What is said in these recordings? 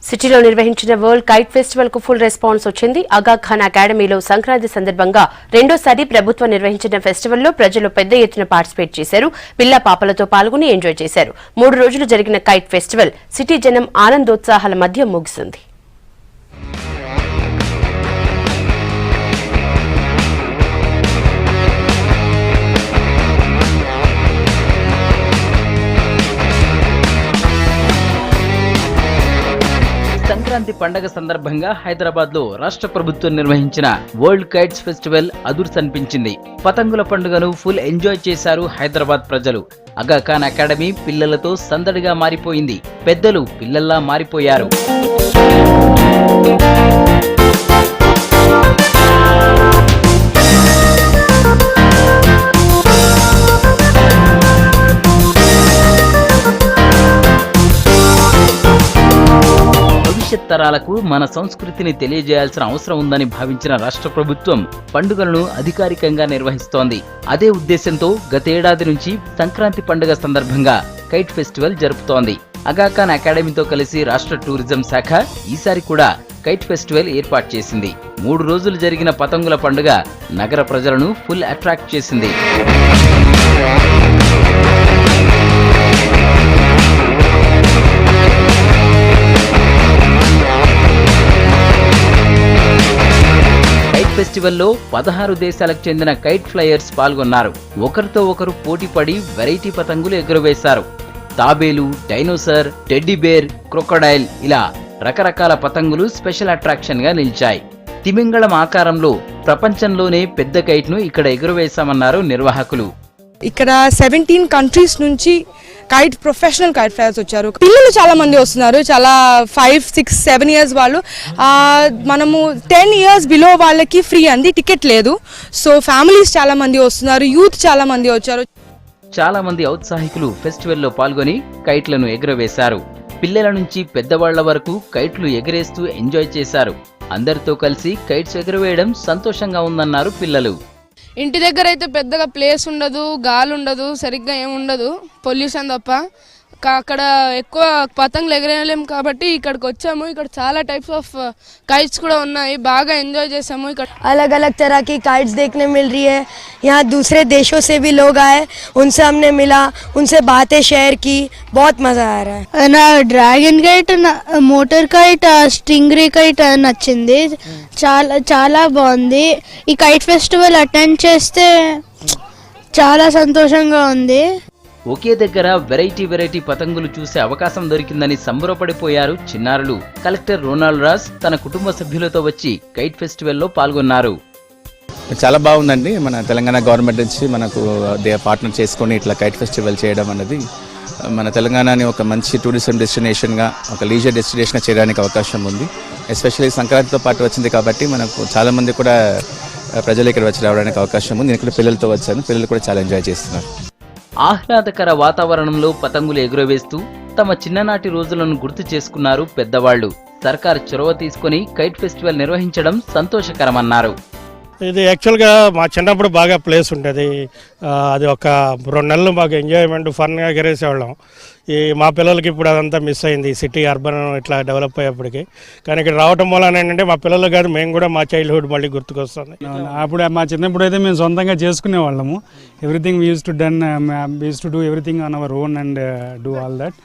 సిటీలో నిర్వహించిన world kite festival కు ఫుల్ రెస్పాన్స్ వచ్చింది. ఆగా ఖాన్ అకాడమీలో సంక్రాంతి సందర్భంగా రెండోసారి ప్రభుత్వం నిర్వహించిన ఫెస్టివల్లో ప్రజలు పెద్ద ఎత్తున పార్టిసిపేట్ చేశారు. పిల్ల పాపలతో పాల్గొని ఎంజాయ్ చేశారు. 3 రోజులు జరిగిన కైట్ ఫెస్టివల్ సిటీ జనం ఆనందోత్సాహాల మధ్య ముగిసింది. సంక్రాంతి పండగ సందర్భంగా హైదరాబాద్ లో రాష్ట్ర ప్రభుత్వం నిర్వహించిన వరల్డ్ కైట్స్ ఫెస్టివల్ అదుర్సనిపించింది. పతంగుల పండుగను ఫుల్ ఎంజాయ్ చేశారు హైదరాబాద్ ప్రజలు. ఆగా ఖాన్ అకాడమీ పిల్లలతో సందడిగా మారిపోయింది. పెద్దలు పిల్లల్లా మారిపోయారు. భవిష్యత్ తరాలకు మన సంస్కృతిని తెలియజేయాల్సిన అవసరం ఉందని భావించిన రాష్ట్ర ప్రభుత్వం పండుగలను అధికారికంగా నిర్వహిస్తోంది. అదే ఉద్దేశంతో గతేడాది నుంచి సంక్రాంతి పండుగ సందర్భంగా కైట్ ఫెస్టివల్ జరుపుతోంది. ఆగా ఖాన్ అకాడమీతో కలిసి రాష్ట్ర టూరిజం శాఖ ఈసారి కూడా కైట్ ఫెస్టివల్ ఏర్పాటు చేసింది. 3 రోజులు జరిగిన పతంగుల పండుగ నగర ప్రజలను ఫుల్ అట్రాక్ట్ చేసింది. ఫెస్టివల్లో 16 దేశాలకు చెందిన కైట్ ఫ్లయర్స్ పాల్గొన్నారు. ఒకరితో ఒకరు పోటీపడి వెరైటీ పతంగులు ఎగురవేశారు. తాబేలు, డైనోసర్, టెడ్డీ బేర్, క్రొకడైల్ ఇలా రకరకాల పతంగులు స్పెషల్ అట్రాక్షన్ గా నిలిచాయి. తిమింగళం ఆకారంలో ప్రపంచంలోనే పెద్ద కైట్ ను ఇక్కడ ఎగురవేశామన్నారు నిర్వాహకులు. ఇక్కడ 17 కంట్రీస్ నుంచి కైట్ ప్రొఫెషనల్ కైట్ ఫ్లైయర్స్ వచ్చారు. పిల్లలు చాలా మంది వస్తున్నారు. చాలా 5, 6, 7 ఇయర్స్ వాళ్ళు. మనము 10 ఇయర్స్ బిలో వాళ్ళకి ఫ్రీ అంది, టికెట్ లేదు. సో ఫ్యామిలీస్ చాలా మంది వస్తున్నారు, యూత్ చాలా మంది వచ్చారు. చాలా మంది ఔత్సాహికులు ఫెస్టివల్లో పాల్గొని కైట్లను ఎగురవేశారు. పిల్లల నుంచి పెద్దవాళ్ల వరకు కైట్లు ఎగరేస్తూ ఎంజాయ్ చేశారు. అందరితో కలిసి కైట్స్ ఎగురవేయడం సంతోషంగా ఉందన్నారు పిల్లలు. ఇంటి దగ్గర అయితే పెద్దగా ప్లేస్ ఉండదు, గాలి ఉండదు, సరిగ్గా ఏముండదు, పొల్యూషన్ తప్ప. అక్కడ ఎక్కువ పతంగులు ఎగరేయలేము కాబట్టి ఇక్కడికి వచ్చాము. ఇక్కడ చాలా టైప్స్ ఆఫ్ काइट्स కూడా ఉన్నాయి. బాగా ఎంజాయ్ చేసాము. ఇక్కడ अलग अलग तरह की काइट्स देखने मिल रही है. यहाँ दूसरे देशों से भी लोग आए, उनसे हमने मिला, उनसे बातें शेयर की. बहुत मजा आ रहा है. ना dragon kite, motor kite, Stingray kite నచ్చింది. చాలా బాగుంది. ఈ కైట్ ఫెస్టివల్ అటెండ్ చేస్తే చాలా సంతోషంగా ఉంది. ఒకే దగ్గర వెరైటీ పతంగులు చూసే అవకాశం దొరికిందని సంబరపడిపోయారు చిన్నారులు. కలెక్టర్ రోనాల్డ్ రాస్ తన కుటుంబ సభ్యులతో వచ్చి కైట్ ఫెస్టివల్లో పాల్గొన్నారు. చాలా బాగుందండి. మన తెలంగాణ గవర్నమెంట్ నుంచి మనకు పార్ట్నర్ చేసుకొని ఇట్లా కైట్ ఫెస్టివల్ చేయడం అనేది మన తెలంగాణని ఒక మంచి టూరిజం డెస్టినేషన్గా, ఒక లీజర్ డెస్టినేషన్గా చేయడానికి అవకాశం ఉంది. ఎస్పెషల్లీ సంక్రాంతితో పాటు వచ్చింది కాబట్టి మనకు చాలామంది కూడా ప్రజలు ఇక్కడ వచ్చి రావడానికి అవకాశం ఉంది. నేను ఇక్కడ పిల్లలతో వచ్చాను. పిల్లలు కూడా చాలా ఎంజాయ్ చేస్తున్నారు. ఆహ్లాదకర వాతావరణంలో పతంగులు ఎగురవేస్తూ తమ చిన్ననాటి రోజులను గుర్తు చేసుకున్నారు పెద్దవాళ్లు. సర్కార్ చొరవ తీసుకుని కైట్ ఫెస్టివల్ నిర్వహించడం సంతోషకరమన్నారు. ఇది యాక్చువల్గా మా చిన్నప్పుడు బాగా ప్లేస్ ఉంటుంది. అది ఒక 2 నెలలు బాగా ఎంజాయ్మెంట్ ఫన్గా ఎగరేసేవాళ్ళం. మా పిల్లలకి ఇప్పుడు అదంతా మిస్ అయింది, సిటీ అర్బన్ ఇట్లా డెవలప్ అయ్యేప్పటికి. కానీ ఇక్కడ రావటం వల్ల ఏంటంటే మా పిల్లలు కాదు, మేము కూడా మా చైల్డ్హుడ్ మళ్ళీ గుర్తుకొస్తుంది. అప్పుడు మా చిన్నప్పుడు అయితే మేము సొంతంగా చేసుకునే వాళ్ళము. Everything we use to do everything on our own and do all that.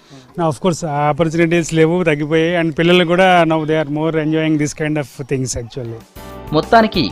Of course opportunities లేవు, తగ్గిపోయాయి. అండ్ పిల్లలు కూడా now they are more enjoying this kind of things actually. మొత్తానికి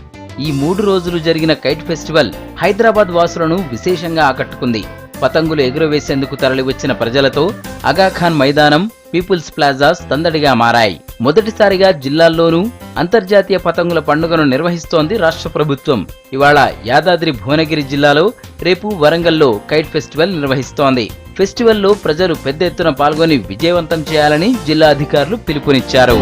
ఈ 3 రోజులు జరిగిన కైట్ ఫెస్టివల్ హైదరాబాద్ వాసులను విశేషంగా ఆకట్టుకుంది. పతంగులు ఎగురవేసేందుకు తరలివచ్చిన ప్రజలతో ఆగా ఖాన్ మైదానం, పీపుల్స్ ప్లాజా సందడిగా మారాయి. మొదటిసారిగా జిల్లాల్లోనూ అంతర్జాతీయ పతంగుల పండుగను నిర్వహిస్తోంది రాష్ట్ర ప్రభుత్వం. ఇవాళ యాదాద్రి భువనగిరి జిల్లాలో, రేపు వరంగల్లో కైట్ ఫెస్టివల్ నిర్వహిస్తోంది. ఫెస్టివల్లో ప్రజలు పెద్ద ఎత్తున పాల్గొని విజయవంతం చేయాలని జిల్లా అధికారులు పిలుపునిచ్చారు.